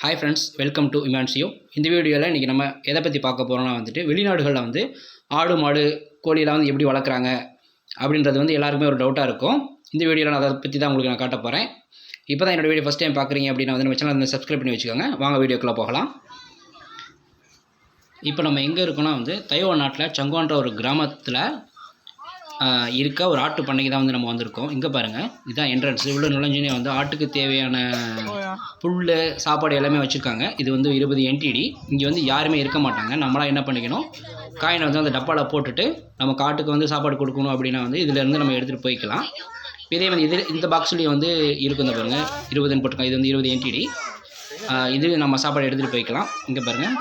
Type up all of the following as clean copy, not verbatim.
Hi friends, welcome to இமான்சியோ. இந்த வீடியோவில் இன்றைக்கி நம்ம எதை பற்றி பார்க்க போகிறோம்னா வெளிநாடுகளில் ஆடு மாடு கோழியெலாம் எப்படி வளர்க்குறாங்க அப்படின்றது எல்லாருக்குமே ஒரு டவுட்டாக இருக்கும். இந்த வீடியோவில் நான் அதை பற்றி தான் உங்களுக்கு நான் காட்ட போகிறேன். இப்போ தான் என்னோடய வீடியோ ஃபஸ்ட் டைம் பார்க்குறீங்க அப்படின்னா நம்ம சேனல் சப்ஸ்கிரைப் பண்ணி வச்சுக்கோங்க. வாங்க வீடியோக்குள்ளே போகலாம். இப்போ நம்ம எங்கே இருக்கோன்னா தைவான் நாட்டில் சங்குவான்ற ஒரு கிராமத்தில் இருக்க ஒரு ஆட்டு பண்ணைக்கு தான் நம்ம வந்திருக்கோம். இங்கே பாருங்கள், இதுதான் என்ட்ரன்ஸ். இவ்வளோ நுழைஞ்சுனே ஆட்டுக்கு தேவையான புல் சாப்பாடு எல்லாமே வச்சுருக்காங்க. இது 20 NTD. இங்கே யாருமே இருக்க மாட்டாங்க. நம்மளாம் என்ன பண்ணிக்கணும், காயினை அந்த டப்பாவில் போட்டுட்டு நம்ம காட்டுக்கு சாப்பாடு கொடுக்கணும் அப்படின்னா இதிலேருந்து நம்ம எடுத்துகிட்டு போய்க்கலாம். இதே இந்த பாக்ஸ்லேயும் இருக்கும். இந்த பாருங்கள், 20ன்னு போட்டுருக்கோம். இது 20 NTD. இது நம்ம சாப்பாடு எடுத்துகிட்டு போய்க்கலாம். இங்கே பாருங்கள்,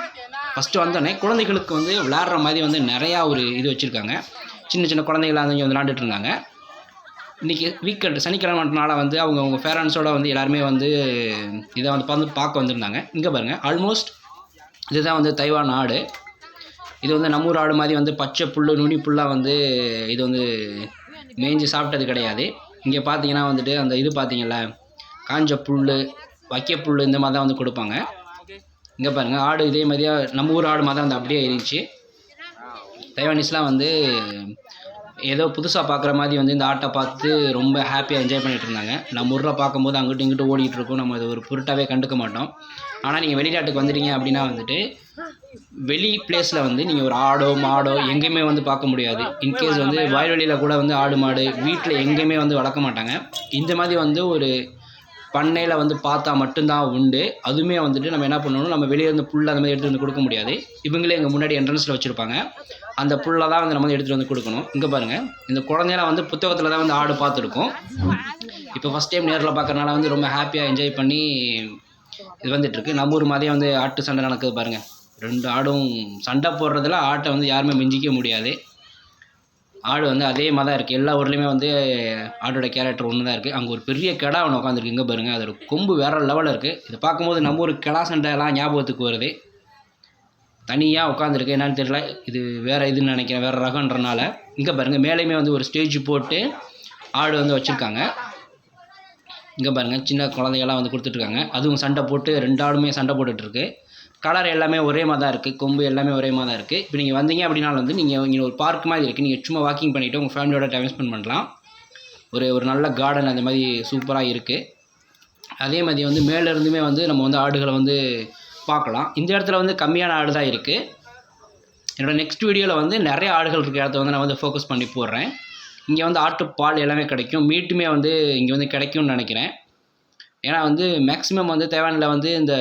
ஃபஸ்ட்டு வந்தோடனே குழந்தைகளுக்கு விளையாடுற மாதிரி நிறையா ஒரு இது வச்சுருக்காங்க. சின்ன சின்ன குழந்தைகளாக இங்கே விளாண்டுட்டு இருந்தாங்க. இன்றைக்கி வீக்கெண்ட் சனிக்கிழமைனால அவங்க பேரண்ட்ஸோடு எல்லாருமே இதை பார்க்க வந்திருந்தாங்க. இங்கே பாருங்கள், ஆல்மோஸ்ட் இதுதான் தைவான் ஆடு. இது நம்ம ஊர் ஆடு மாதிரி பச்சை புல் நுனி புல்லாக இது மேய்ஞ்சி சாப்பிட்டது கிடையாது. இங்கே பார்த்தீங்கன்னா அந்த இது பார்த்தீங்களா, காஞ்ச புல் வைக்க புல் இந்த மாதிரி தான் கொடுப்பாங்க. இங்கே பாருங்கள், ஆடு இதே மாதிரியா நம்ம ஊர் ஆடு மாதிரி தான் அப்படியே இருந்துச்சு. தைவானீஸ்லாம் ஏதோ புதுசாக பார்க்குற மாதிரி இந்த ஆட்டை பார்த்து ரொம்ப ஹாப்பியாக என்ஜாய் பண்ணிகிட்டு இருந்தாங்க. நம்ம ஊரில் பார்க்கும்போது அங்கிட்டு இங்கிட்டு ஓடிட்டு இருக்கோம். நம்ம இது ஒரு பொருட்டாகவே கண்டுக்க மாட்டோம். ஆனால் நீங்கள் வெளிநாட்டுக்கு வந்துட்டீங்க அப்படின்னா வெளி பிளேஸில் நீங்கள் ஒரு ஆடோ மாடோ எங்கேயுமே பார்க்க முடியாது. இன்கேஸ் வயல்வெளியில் கூட ஆடு மாடு வீட்டில் எங்கேயுமே வளர்க்க மாட்டாங்க. இந்த மாதிரி ஒரு பண்ணையில் பார்த்தா மட்டும்தான் உண்டு. அதுவுமே நம்ம என்ன பண்ணணும், நம்ம வெளியே புல் அந்த மாதிரி எடுத்துகிட்டு கொடுக்க முடியாது. இவங்களே எங்கள் முன்னாடி என்ட்ரன்ஸில் வச்சுருப்பாங்க. அந்த புல்லை தான் நம்ம எடுத்துகிட்டு கொடுக்கணும். இங்கே பாருங்கள், இந்த குழந்தையெல்லாம் புத்தகத்தில் தான் ஆடு பார்த்துருக்கோம். இப்போ ஃபஸ்ட் டைம் நேரில் பார்க்குறனால ரொம்ப ஹாப்பியாக என்ஜாய் பண்ணி இது வந்துட்டுருக்கு. நம்ம ஊர் மாதிரியே ஆட்டு சண்டை நடக்குது பாருங்கள். 2 ஆடும் சண்டை போடுறதுல ஆட்டை யாருமே மிஞ்சிக்க முடியாது. ஆடு அதே மாதிரி தான் இருக்குது. எல்லா ஊர்லேயுமே ஆட்டோட கேரக்டர் ஒன்று தான் இருக்குது. அங்கே ஒரு பெரிய கிடா ஒன்று உட்காந்துருக்கு. இங்கே பாருங்கள், அதோட கொம்பு வேறு லெவலில் இருக்குது. இதை பார்க்கும்போது நம்ம ஒரு கிடா சண்டைலாம் ஞாபகத்துக்கு வருது. தனியாக உட்காந்துருக்கு, என்னன்னு தெரியல. இது வேறு இதுன்னு நினைக்கிறேன், வேறு ரகன்றனால. இங்கே பாருங்கள், மேலேயுமே ஒரு ஸ்டேஜ் போட்டு ஆடு வச்சுருக்காங்க. இங்கே பாருங்கள், சின்ன குழந்தைகள்லாம் கொடுத்துட்ருக்காங்க. அதுவும் சண்டை போட்டு 2 ஆடுமே சண்டை போட்டுட்ருக்கு. கலர் எல்லாமே ஒரே மாதிரி தான் இருக்குது. கொம்பு எல்லாமே ஒரே மாதிரி தான் இருக்குது. இப்போ நீங்கள் வந்தீங்க அப்படின்னா நீங்கள் இங்கே ஒரு பார்க் மாதிரி இருக்குது. நீங்கள் சும்மா வாக்கிங் பண்ணிவிட்டு உங்கள் ஃபேமிலியோட டைம் ஸ்பெண்ட் பண்ணலாம். ஒரு நல்ல கார்டன் அந்த மாதிரி சூப்பராக இருக்குது. அதே மாதிரி மேலேருந்துமே நம்ம ஆடுகளை பார்க்கலாம். இந்த இடத்துல கம்மியான ஆடு தான் இருக்குது. என்னோடய நெக்ஸ்ட் வீடியோவில் நிறைய ஆடுகள் இருக்க இடத்த நான் ஃபோக்கஸ் பண்ணி போடுறேன். இங்கே ஆட்டுப்பால் எல்லாமே கிடைக்கும். மீட்டுமே இங்கே கிடைக்கும்னு நினைக்கிறேன். ஏன்னா மேக்ஸிமம் தைவானில் இந்த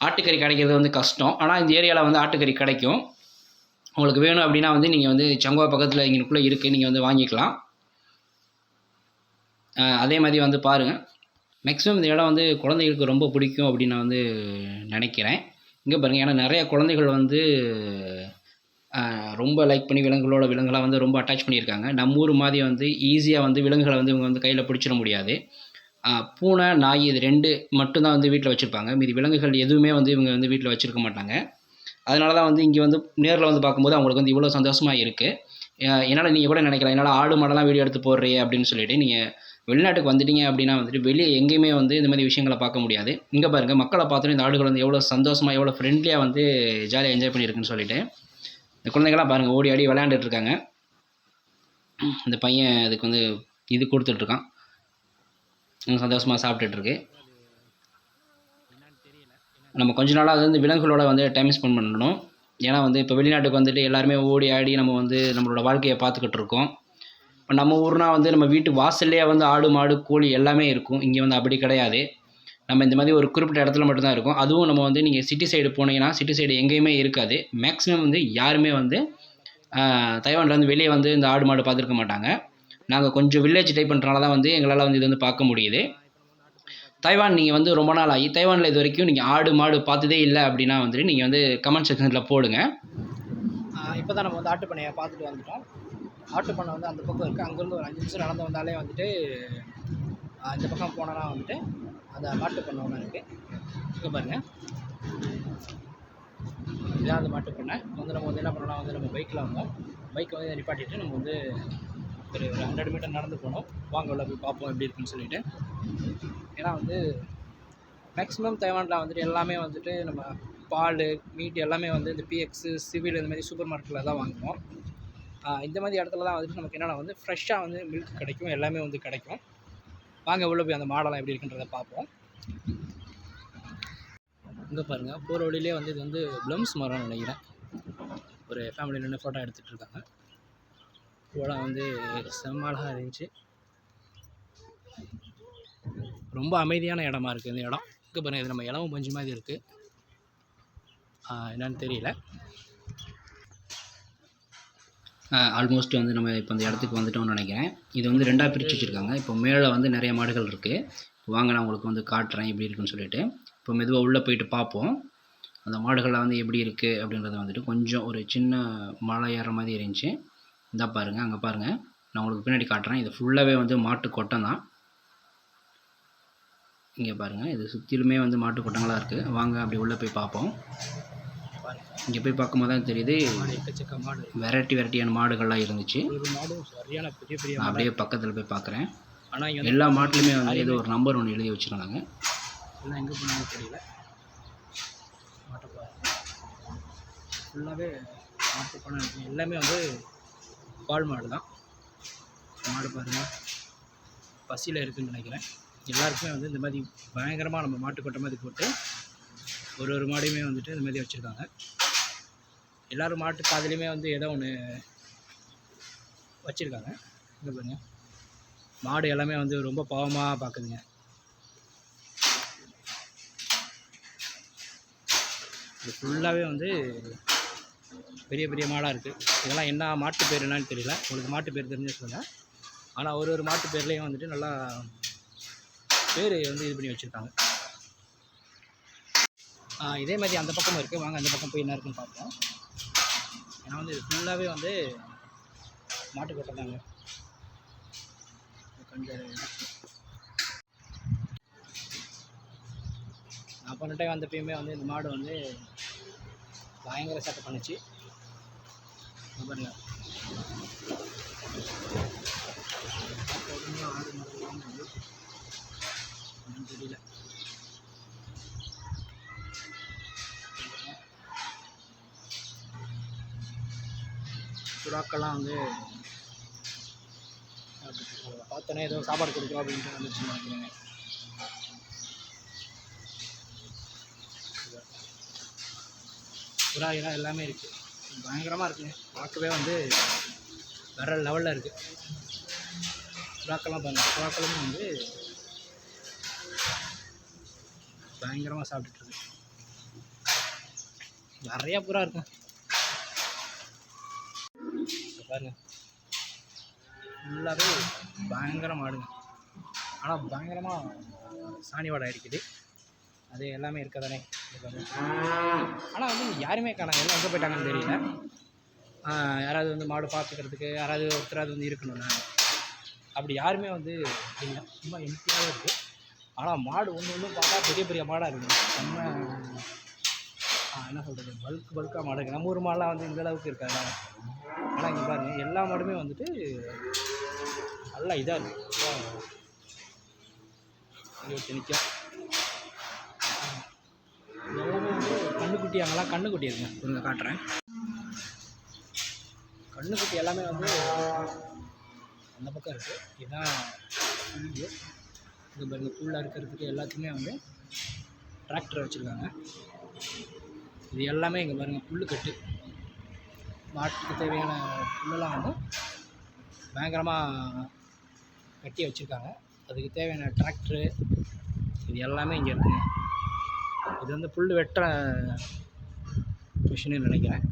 ஆட்டுக்கறி கிடைக்கிறது கஷ்டம். ஆனால் இந்த ஏரியாவில் ஆட்டுக்கறி கிடைக்கும். உங்களுக்கு வேணும் அப்படின்னா நீங்கள் சங்குவா பக்கத்தில் இங்கேக்குள்ளே இருக்குது, நீங்கள் வாங்கிக்கலாம். அதே மாதிரி பாருங்கள், மேக்ஸிமம் இந்த இடம் குழந்தைகளுக்கு ரொம்ப பிடிக்கும் அப்படின்னு நான் நினைக்கிறேன். இங்கே பாருங்கள், ஏன்னா நிறைய குழந்தைகள் ரொம்ப லைக் பண்ணி விலங்குகளாக ரொம்ப அட்டாச் பண்ணியிருக்காங்க. நம்ம ஊர் மாதிரி ஈஸியாக விலங்குகளை இவங்க கையில் பிடிச்சிட முடியாது. பூனை நாய் இது 2 மட்டும்தான் வீட்டில் வச்சுருப்பாங்க. மீதி விலங்குகள் எதுவுமே இவங்க வீட்டில் வச்சுருக்க மாட்டாங்க. அதனால தான் இங்கே நேரில் பார்க்கும்போது அவங்களுக்கு இவ்வளோ சந்தோஷமாக இருக்குது. என்னால் நீங்கள் கூட நினைக்கலாம், என்னால் ஆடு மாடெல்லாம் வீடியோ எடுத்து போடுறே அப்படின்னு சொல்லிட்டு. நீங்கள் வெளிநாட்டுக்கு வந்துட்டீங்க அப்படின்னா வெளியே எங்கேயுமே இந்த மாதிரி விஷயங்களை பார்க்க முடியாது. இங்கே பாருங்கள், மக்களை பார்த்தோன்னே இந்த ஆடுகள் எவ்வளோ சந்தோஷமாக எவ்வளோ ஃப்ரெண்ட்லியாக ஜாலியாக என்ஜாய் பண்ணியிருக்குன்னு சொல்லிட்டு. இந்த குழந்தைங்களாம் பாருங்கள், ஓடி ஆடி விளையாண்டுட்ருக்காங்க. இந்த பையன் அதுக்கு இது கொடுத்துட்ருக்கான், சந்தோஷமாக சாப்பிட்டுட்ருக்கு. நம்ம கொஞ்ச நாளாக விலங்குகளோட டைம் ஸ்பெண்ட் பண்ணணும். ஏன்னா இப்போ வெளிநாட்டுக்கு எல்லாருமே ஓடி ஆடி நம்ம நம்மளோட வாழ்க்கையை பார்த்துக்கிட்டு இருக்கோம். இப்போ நம்ம ஊர்னால் நம்ம வீட்டு வாசல்லையே ஆடு மாடு கோழி எல்லாமே இருக்கும். இங்கே அப்படி கிடையாது. நம்ம இந்த மாதிரி ஒரு குறிப்பிட்ட இடத்துல மட்டும்தான் இருக்கும். அதுவும் நம்ம நீங்கள் சிட்டி சைடு போனீங்கன்னா சிட்டி சைடு எங்கேயுமே இருக்காது. மேக்ஸிமம் யாருமே தைவானில் வெளியே இந்த ஆடு மாடு பார்த்துருக்க மாட்டாங்க. நாங்கள் கொஞ்சம் வில்லேஜ் டைப் பண்ணுறனால தான் எங்களால் இது பார்க்க முடியுது. தைவான் நீங்கள் ரொம்ப நாள் ஆகி தைவானில் இது வரைக்கும் நீங்கள் ஆடு மாடு பார்த்ததே இல்லை அப்படின்னா நீங்கள் கமெண்ட் செக்ஷனில் போடுங்க. இப்போ தான் நம்ம ஆட்டு பண்ணையை பார்த்துட்டு வந்துட்டோம். ஆட்டு பண்ணை அந்த பக்கம் இருக்குது. அங்கேருந்து ஒரு 5 நிமிஷம் நடந்து வந்தாலே இந்த பக்கம் போனோன்னா அந்த மாட்டு பண்ணை ஒன்று இருக்குது. இங்கே பாருங்கள், இதான் அந்த மாட்டு பண்ணை. நம்ம என்ன பண்ணோம்னா நம்ம பைக்கில் வந்தோம். பைக்கை நிப்பாட்டிட்டு நம்ம ஒரு 100 மீட்டர் நடந்து போனோம். வாங்க உள்ள போய் பார்ப்போம் எப்படி இருக்குன்னு சொல்லிட்டு. ஏன்னா மேக்ஸிமம் தைவானில் வந்துட்டு எல்லாமே வந்துட்டு நம்ம பால் மீட் எல்லாமே வந்து இந்த பிஎக்ஸு சிவில் இந்த மாதிரி சூப்பர் மார்க்கெட்டில் தான் வாங்குவோம். இந்த மாதிரி இடத்துல தான் வந்துட்டு நமக்கு என்னென்னா வந்து ஃப்ரெஷ்ஷாக வந்து மில்க் கிடைக்கும், எல்லாமே வந்து கிடைக்கும். வாங்க உள்ளே போய் அந்த மாடெல்லாம் எப்படி இருக்குன்றதை பார்ப்போம். இங்கே பாருங்கள், போகிற வழியிலே வந்து இது வந்து ப்ளம்ஸ் மரம்னு நினைக்கிறேன். ஒரு ஃபேமிலி நின்று ஃபோட்டோ எடுத்துகிட்டு இருக்காங்க. பூவெல்லாம் வந்து செம்ம அழகாக இருந்துச்சு. ரொம்ப அமைதியான இடமா இருக்குது இந்த இடம். இங்கே பாருங்கள், இது நம்ம இலவம் பஞ்சு மாதிரி இருக்குது. என்னன்னு தெரியல. ஆல்மோஸ்ட் வந்து நம்ம இப்போ அந்த இடத்துக்கு வந்துட்டோம்னு நினைக்கிறேன். இது வந்து 2ஆக பிரித்து வச்சுருக்காங்க. இப்போ மேலே வந்து நிறைய மாடுகள் இருக்குது. வாங்க நான் உங்களுக்கு வந்து காட்டுறேன் எப்படி இருக்குன்னு சொல்லிட்டு. இப்போ மெதுவாக உள்ளே போயிட்டு பார்ப்போம். அந்த மாடுகள்லாம் வந்து எப்படி இருக்குது அப்படின்றத வந்துட்டு கொஞ்சம் ஒரு சின்ன மலை ஏற மாதிரி இருந்துச்சு. இந்தா பாருங்கள், அங்கே பாருங்கள், நான் உங்களுக்கு பின்னாடி காட்டுறேன். இது ஃபுல்லாகவே வந்து மாட்டு கொட்டம் தான். இங்கே பாருங்கள், இது சுற்றிலுமே வந்து மாட்டு கொட்டங்களாக இருக்குது. வாங்க அப்படி உள்ளே போய் பார்ப்போம். இங்கே போய் பார்க்கும்போது தான் தெரியுது எக்கச்சக்க மாடு, வெரைட்டியான மாடுகள்லாம் இருந்துச்சு. ஒரு மாடும் சரியான பெரிய நான் அப்படியே பக்கத்தில் போய் பார்க்குறேன். ஆனால் இங்கே எல்லா மாட்டிலுமே வந்து ஏதோ ஒரு நம்பர் ஒன்று எழுதி வச்சுருந்தாங்க. எல்லாம் எங்கே போனாலும் தெரியல. மாட்டை ஃபுல்லாகவே மாட்டு பணம் இருக்குது. எல்லாமே வந்து பால் மாடு தான். மாடு பாருங்கள், பசியில் இருக்குதுன்னு நினைக்கிறேன். எல்லாருக்குமே வந்து இந்த மாதிரி பயங்கரமாக நம்ம மாட்டு கொட்டை மாதிரி போட்டு ஒரு மாடையுமே வந்துட்டு இந்த மாதிரி வச்சுருக்காங்க. எல்லோரும் மாட்டு காதுலேயுமே வந்து ஏதோ ஒன்று வச்சுருக்காங்க. இங்கே பாருங்கள், மாடு எல்லாமே வந்து ரொம்ப பாவமாக பார்க்குதுங்க. இது ஃபுல்லாகவே வந்து பெரிய மாடாக இருக்குது. இதெல்லாம் என்ன மாட்டு பேர் என்னன்னு தெரியல. உங்களுக்கு மாட்டு பேர் தெரிஞ்சு சொல்லுங்கள். ஆனால் ஒரு மாட்டு பேர்லேயும் வந்துட்டு நல்லா பேர் வந்து இது பண்ணி வச்சுருக்காங்க. இதே மாதிரி அந்த பக்கமும் இருக்குது. வாங்க அந்த பக்கம் போய் என்ன இருக்குன்னு பார்ப்போம். ஏன்னா வந்து இது ஃபுல்லாகவே வந்து மாட்டு கொட்டை தாங்க. கொஞ்சம் நான் போன டைம் வந்தப்பயுமே வந்து இந்த மாடு வந்து பயங்கர சேட்டை பண்ணுச்சு. பாருங்க, தெரியல. புறாக்கெல்லாம் வந்து பார்த்தோன்னே ஏதோ சாப்பாடு கொடுக்குறோம் அப்படின்ட்டு வந்துச்சு நினைக்கிறேங்க. புறா இடம் எல்லாமே இருக்குது. பயங்கரமாக இருக்குங்க. பார்க்கவே வந்து வேற லெவலில் இருக்குது. புறாக்கெல்லாம் பாருங்கள், புறாக்களும் வந்து பயங்கரமாக சாப்பிட்டுட்டு இருக்கு. நிறையா புறா இருக்கும் பாருங்க. ஃபுல்லாகவே பயங்கரமாக ஆடுங்க. ஆனால் பயங்கரமாக சாணி வாடை அடிக்குது. அது எல்லாமே இருக்க தானே. ஆனால் வந்து யாருமே காணாங்க, எல்லாம் எங்கே போயிட்டாங்கன்னு தெரியல. யாராவது வந்து மாடு பார்த்துக்கிறதுக்கு யாராவது ஒருத்தராது வந்து இருக்கணும்னா அப்படி யாருமே வந்து இல்லை. சும்மா எம்டியாகவே இருக்குது. ஆனால் மாடு ஒன்று பார்த்தா பெரிய மாடாக இருக்குது. நம்ம என்ன சொல்கிறது, பல்காக மாடு இருக்குது. நம்ம ஊர் மாடெலாம் வந்து இந்த அளவுக்கு இருக்காது. ஆனால் இங்கே பாருங்கள், எல்லா மாடுமே வந்துட்டு நல்லா இதாக இருக்குது. நிற்கும் எல்லாமே வந்து கண்ணுக்குட்டி. அங்கெல்லாம் கண்ணுக்குட்டி இருக்குங்க. இங்கே காட்டுறேன். கண்ணுக்குட்டி எல்லாமே வந்து அந்த பக்கம் இருக்குது. இதுதான் புல்லு. இங்கே பாருங்கள், புல்லாக இருக்கிறதுக்கு எல்லாத்துக்குமே வந்து டிராக்டர் வச்சுருக்காங்க. இது எல்லாமே இங்கே பாருங்கள் புல் கட்டு. மாட்டுக்கு தேவையான புல்லெல்லாம் வந்து பயங்கரமாக கட்டி வச்சுருக்காங்க. அதுக்கு தேவையான டிராக்டரு இது எல்லாமே இங்கே இருக்குங்க. இது வந்து புல் வெட்டுற மிஷின்னு நினைக்கிறேன்.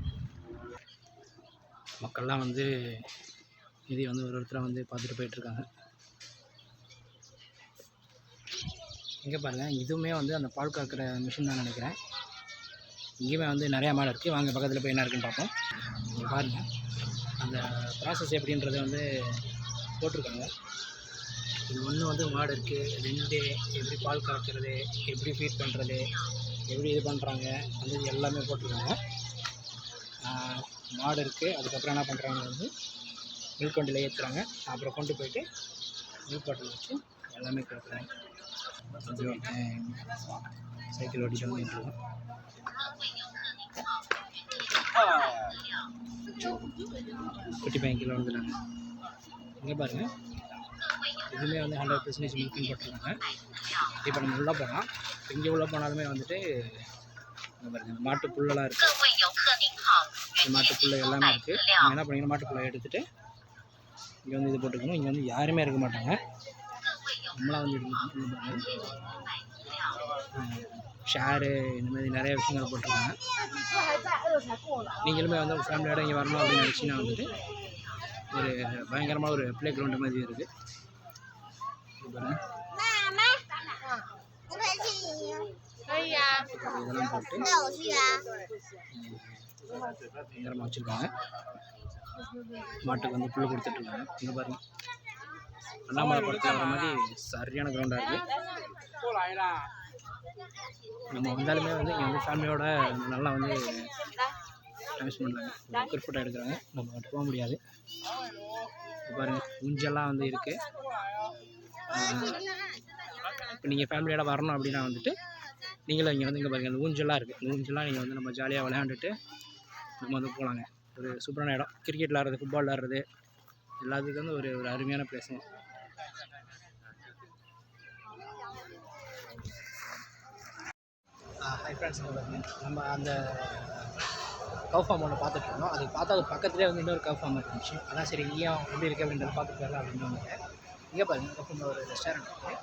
மக்கள்லாம் வந்து இதை வந்து ஒருத்தரை வந்து பார்த்துட்டு போயிட்டுருக்காங்க. இங்கே பாருங்கள், இதுவுமே வந்து அந்த பால் கறக்கிற மிஷின் தான் நினைக்கிறேன். இங்கேயுமே வந்து நிறையா மாடு இருக்குது. வாங்க பக்கத்தில் போய் என்ன இருக்குன்னு பார்ப்போம். இங்கே பாருங்கள், அந்த ப்ராசஸ் எப்படின்றத வந்து போட்டிருக்காங்க. இது ஒன்று வந்து மாடு இருக்குது, 2 எப்படி பால் கறக்கிறது, எப்படி ஃபீட் பண்ணுறது, எப்படி இது பண்ணுறாங்க அந்த இது எல்லாமே போட்டிருக்காங்க. மாடு இருக்குது. அதுக்கப்புறம் என்ன பண்ணுறாங்க வந்து மில்க் வண்டியில் ஏற்றுறாங்க. அப்புறம் கொண்டு போயிட்டு மில்க் பாட்டில் வச்சு எல்லாமே கறக்குறாங்க. சைக்கிள் ஓட்டிட்டு வந்துட்டுருக்கோம். குட்டி பையன் கீழே வந்துட்டாங்க. இங்கே பாருங்கள், இதுவுமே வந்து 100% மில்க்னு போட்டிருக்காங்க. இப்போ நம்ம உள்ளே போகலாம். இங்கே உள்ளே போனாலுமே வந்துட்டு இங்கே பாருங்கள், மாட்டு புல்லெல்லாம் இருக்குது. மாட்டு புல்லை எல்லாமே இருக்குது. நீங்கள் என்ன பண்ணீங்கன்னா மாட்டு புல்லை எடுத்துகிட்டு இங்கே வந்து இது போட்டுக்கணும். இங்கே வந்து யாருமே இருக்க மாட்டாங்க, நம்மளாம் வந்து எடுக்கணும். ஷேரு இந்த மாதிரி நிறைய விஷயங்கள் போட்டிருக்காங்க. நீங்களுமே வந்து உங்கள் ஃபேமிலியோட இங்கே வரணும் அப்படின்னு நினச்சிங்கன்னா வந்துட்டு ஒரு பயங்கரமாக ஒரு ப்ளே கிரவுண்டு மாதிரி இருக்குது. இதெல்லாம் போட்டு பயங்கரமாக வச்சுருக்காங்க. மாட்டுக்கு வந்து புல் கொடுத்துட்ருக்காங்க. இங்கே பாருங்கள், அண்ணாமலை படத்தில் வர மாதிரி சரியான கிரவுண்டாக இருக்குது. நம்ம வந்தாலுமே வந்து இங்கே வந்து ஃபேமிலியோட நல்லா வந்து டைம் ஸ்பெண்ட் பண்ணுறாங்க. ஒரு ஃபோட்டோ எடுக்கிறாங்க. நம்ம மட்டும் போக முடியாது. பாருங்கள், ஊஞ்சல்லாம் வந்து இருக்குது. இப்போ நீங்கள் ஃபேமிலியோட வரணும் அப்படின்னா வந்துட்டு நீங்களும் இங்கே வந்து இங்கே பாருங்கள், இந்த ஊஞ்சல்லாம் இருக்குது. இந்த ஊஞ்சல்லாம் நீங்கள் வந்து நம்ம ஜாலியாக விளையாண்டுட்டு நம்ம வந்து போகலாங்க. ஒரு சூப்பரான இடம். கிரிக்கெட் விளாட்றது, ஃபுட்பால் விளாட்றது எல்லாத்துக்கும் வந்து ஒரு அருமையான பிளேஸுங்க. ஹை ஃப்ரெண்ட்ஸ், நம்ம அந்த கவ் ஃபார்ம் ஒன்று பார்த்துட்டு இருந்தோம். அது பார்த்தா அது பக்கத்துலேயே வந்து இன்னொரு கவ் ஃபார்ம் இருந்துச்சு. அதான் சரி இங்கேயும் எப்படி இருக்குது அப்படின்றத பார்த்துட்டு வரலாம் அப்படின்னு வந்துட்டேன். இங்கே பாருங்கள், பக்கம் ஒரு ரெஸ்டாரண்ட் இருக்குது.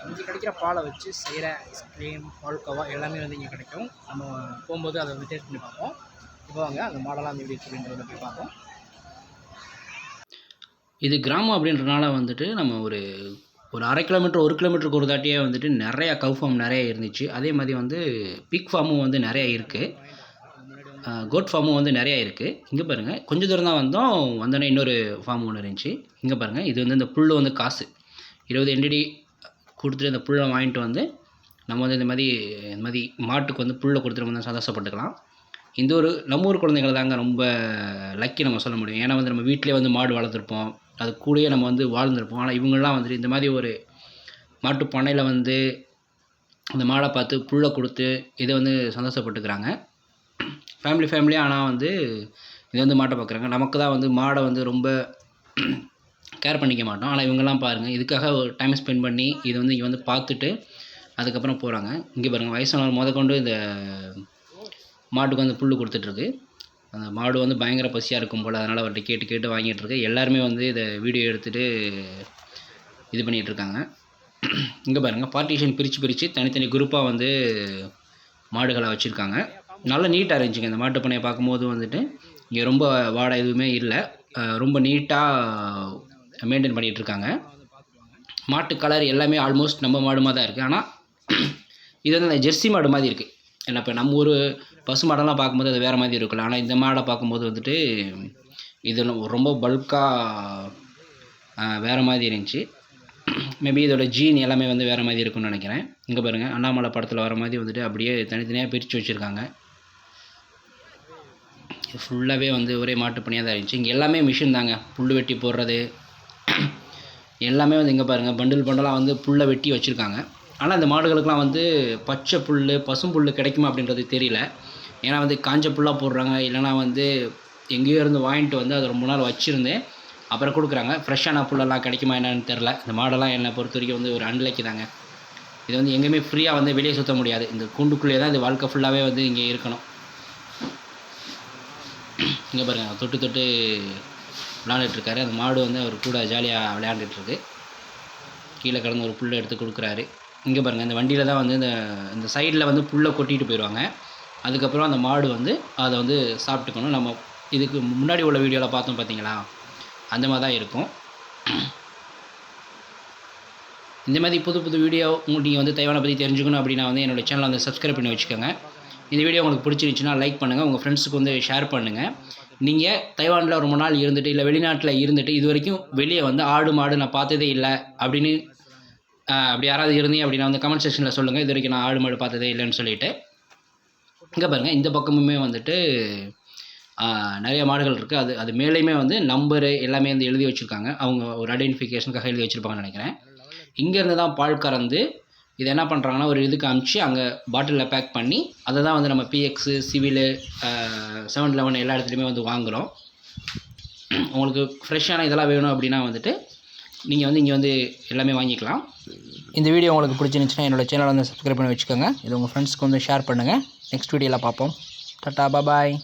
இங்கே கிடைக்கிற பாலை வச்சு செய்கிற ஐஸ்கிரீம், பால்கோவா எல்லாமே வந்து இங்கே கிடைக்கும். நம்ம போகும்போது அதை வந்து டேஸ்ட் பண்ணி பார்ப்போம். இப்போ வாங்க அந்த மாடெல்லாம் எப்படி இருக்குன்றதை போய் பார்ப்போம். இது கிராமம் அப்படின்றனால வந்துட்டு நம்ம ஒரு 1/2 கிலோமீட்டர் 1 கிலோமீட்டருக்கு ஒரு தாட்டியே வந்துட்டு நிறையா கவ் ஃபார்ம் நிறைய இருந்துச்சு. அதே மாதிரி வந்து பிக் ஃபார்மும் வந்து நிறையா இருக்குது. கோட் ஃபார்மும் வந்து நிறையா இருக்குது. இங்கே பாருங்கள், கொஞ்சம் தூரம் தான் வந்தோடனே இன்னொரு ஃபார்ம் ஒன்று இருந்துச்சு. இங்கே பாருங்கள், இது வந்து இந்த புல் வந்து காசு 20 NDD கொடுத்துட்டு இந்த புல்லை வாங்கிட்டு வந்து நம்ம வந்து இந்த மாதிரி மாட்டுக்கு வந்து புல்லை கொடுத்துட்டு வந்து சந்தோஷப்பட்டுக்கலாம். இந்த ஒரு நம்ம ஊர் குழந்தைகள் தாங்க ரொம்ப லக்கி நம்ம சொல்ல முடியும். ஏன்னா வந்து நம்ம வீட்டிலே வந்து மாடு வளர்த்துருப்போம், அது கூடயே நம்ம வந்து வாழ்ந்துருப்போம். ஆனால் இவங்கெல்லாம் வந்துட்டு இந்த மாதிரி ஒரு மாட்டு பண்ணையில் வந்து அந்த மாடை பார்த்து புல்லை கொடுத்து இதை வந்து சந்தோஷப்பட்டுக்கிறாங்க. ஃபேமிலியாக ஆனால் வந்து இது வந்து மாட்டை பார்க்குறாங்க. நமக்கு தான் வந்து மாடை வந்து ரொம்ப கேர் பண்ணிக்க மாட்டோம். ஆனால் இவங்கெல்லாம் பாருங்கள், இதுக்காக ஒரு டைம் ஸ்பெண்ட் பண்ணி இதை வந்து இங்கே வந்து பார்த்துட்டு அதுக்கப்புறம் போகிறாங்க. இங்கே பாருங்கள், வயசானவர் முதற்கொண்டு இந்த மாட்டுக்கு வந்து புல் கொடுத்துட்ருக்கு. அந்த மாடு வந்து பயங்கர பசியாக இருக்கும் போல், அதனால் அவர்கிட்ட கேட்டு வாங்கிட்டுருக்கு. எல்லாருமே வந்து இதை வீடியோ எடுத்துகிட்டு இது பண்ணிகிட்ருக்காங்க. இங்கே பாருங்கள், பார்ட்டிஷன் பிரித்து தனித்தனி குரூப்பாக வந்து மாடுகளை வச்சுருக்காங்க. நல்லா நீட்டாக இருந்துச்சுங்க. இந்த மாட்டு பண்ணையை பார்க்கும்போது வந்துட்டு இங்கே ரொம்ப வாடை எதுவுமே இல்லை, ரொம்ப நீட்டாக மெயின்டைன் பண்ணிகிட்ருக்காங்க. மாட்டு கலர் எல்லாமே ஆல்மோஸ்ட் நம்ம மாடு மாதிரி தான் இருக்குது. ஆனால் இது வந்து அந்த ஜெர்சி மாடு மாதிரி இருக்குது. ஏன்னா இப்போ நம்ம ஒரு பசு மாடெல்லாம் பார்க்கும்போது அது வேறு மாதிரி இருக்குல்ல, ஆனால் இந்த மாடை பார்க்கும்போது வந்துட்டு இது ரொம்ப பல்காக வேறு மாதிரி இருந்துச்சு. மேபி இதோட ஜீன் எல்லாமே வந்து வேறு மாதிரி இருக்குன்னு நினைக்கிறேன். இங்கே பாருங்கள், அண்ணாமலை படத்தில் வர மாதிரி வந்துட்டு அப்படியே தனித்தனியாக பிரித்து வச்சுருக்காங்க. ஃபுல்லாகவே வந்து ஒரே மாட்டு பணியாக தான் இருந்துச்சு. இங்கே எல்லாமே மிஷின் தாங்க, புல் வெட்டி போடுறது எல்லாமே வந்து இங்கே பாருங்கள், பண்டலாக வந்து புல்லை வெட்டி வச்சுருக்காங்க. ஆனால் இந்த மாடுகளுக்கெலாம் வந்து பச்சை புல், பசும் புல் கிடைக்குமா அப்படின்றது தெரியல. ஏன்னா வந்து காஞ்ச புல்லாக போடுறாங்க, இல்லைனா வந்து எங்கேயோ இருந்து வாங்கிட்டு வந்து அதை ரொம்ப நாள் வச்சுருந்தேன் அப்புறம் கொடுக்குறாங்க. ஃப்ரெஷ்ஷான புல்லெல்லாம் கிடைக்குமா என்னன்னு தெரில. இந்த மாடெல்லாம் என்னை பொறுத்த வரைக்கும் வந்து ஒரு அன்லைக்கு தாங்க. இது வந்து எங்கேயுமே ஃப்ரீயாக வந்து வெளியே சுற்ற முடியாது. இந்த கூண்டுக்குள்ளேயே தான் இது வாழ்க்கை ஃபுல்லாகவே வந்து இங்கே இருக்கணும். இங்கே பாருங்கள், தொட்டு விளாண்டுட்ருக்காரு. அந்த மாடு வந்து அவர் கூட ஜாலியாக விளையாண்டுட்டுருக்கு. கீழே கிடந்து ஒரு புல்லை எடுத்து கொடுக்குறாரு. இங்கே பாருங்கள், இந்த வண்டியில் தான் வந்து இந்த சைடில் வந்து புல்லை கொட்டிட்டு போயிடுவாங்க. அதுக்கப்புறம் அந்த மாடு வந்து அதை வந்து சாப்பிட்டுக்கணும். நம்ம இதுக்கு முன்னாடி உள்ள வீடியோவில் பார்த்தோம் பார்த்தீங்களா, அந்த மாதிரி தான் இருக்கும். இந்த மாதிரி புது வீடியோ நீங்கள் வந்து தைவானை பற்றி தெரிஞ்சுக்கணும் அப்படின்னா வந்து என்னோடய சேனலை வந்து சப்ஸ்கிரைப் பண்ணி வச்சுக்கோங்க. இந்த வீடியோ உங்களுக்கு பிடிச்சிருந்துச்சுன்னா லைக் பண்ணுங்கள், உங்கள் ஃப்ரெண்ட்ஸுக்கு வந்து ஷேர் பண்ணுங்கள். நீங்கள் தைவானில் ரொம்ப நாள் இருந்துட்டு இல்லை வெளிநாட்டில் இருந்துட்டு இது வரைக்கும் வெளியே வந்து ஆடு மாடு நான் பார்த்ததே இல்லை அப்படின்னு அப்படி யாராவது இருந்தீங்க அப்படின்னா வந்து கமெண்ட் செக்ஷனில் சொல்லுங்கள். இது வரைக்கும் நான் ஆடு மாடு பார்த்ததே இல்லைன்னு சொல்லிவிட்டு. இங்கே பாருங்கள், இந்த பக்கமுமே வந்துட்டு நிறைய மாடுகள் இருக்குது. அது மேலேயுமே வந்து நம்பரு எல்லாமே வந்து எழுதி வச்சுருக்காங்க. அவங்க ஒரு ஐடென்டிஃபிகேஷனுக்காக எழுதி வச்சுருப்பாங்கன்னு நினைக்கிறேன். இங்கேருந்து தான் பால் கறந்து இது என்ன பண்ணுறாங்கன்னா ஒரு இதுக்கு அனுப்பிச்சு அங்கே பாட்டிலில் பேக் பண்ணி அதை தான் வந்து நம்ம பிஎக்ஸு சிவிலு 7-Eleven எல்லா இடத்துலையுமே வந்து வாங்குகிறோம். உங்களுக்கு ஃப்ரெஷ்ஷான இதெல்லாம் வேணும் அப்படின்னா வந்துட்டு நீங்கள் வந்து இங்கே வந்து எல்லாமே வாங்கிக்கலாம். இந்த வீடியோ உங்களுக்கு பிடிச்சிருந்துச்சுன்னா என்னோடய சேனலை வந்து சப்ஸ்கிரைப் பண்ணி வச்சுக்கோங்க. இது உங்கள் ஃப்ரெண்ட்ஸ்க்கு வந்து ஷேர் பண்ணுங்கள். நெக்ஸ்ட் வீடியோவில் பார்ப்போம். டாட்டா பாய்.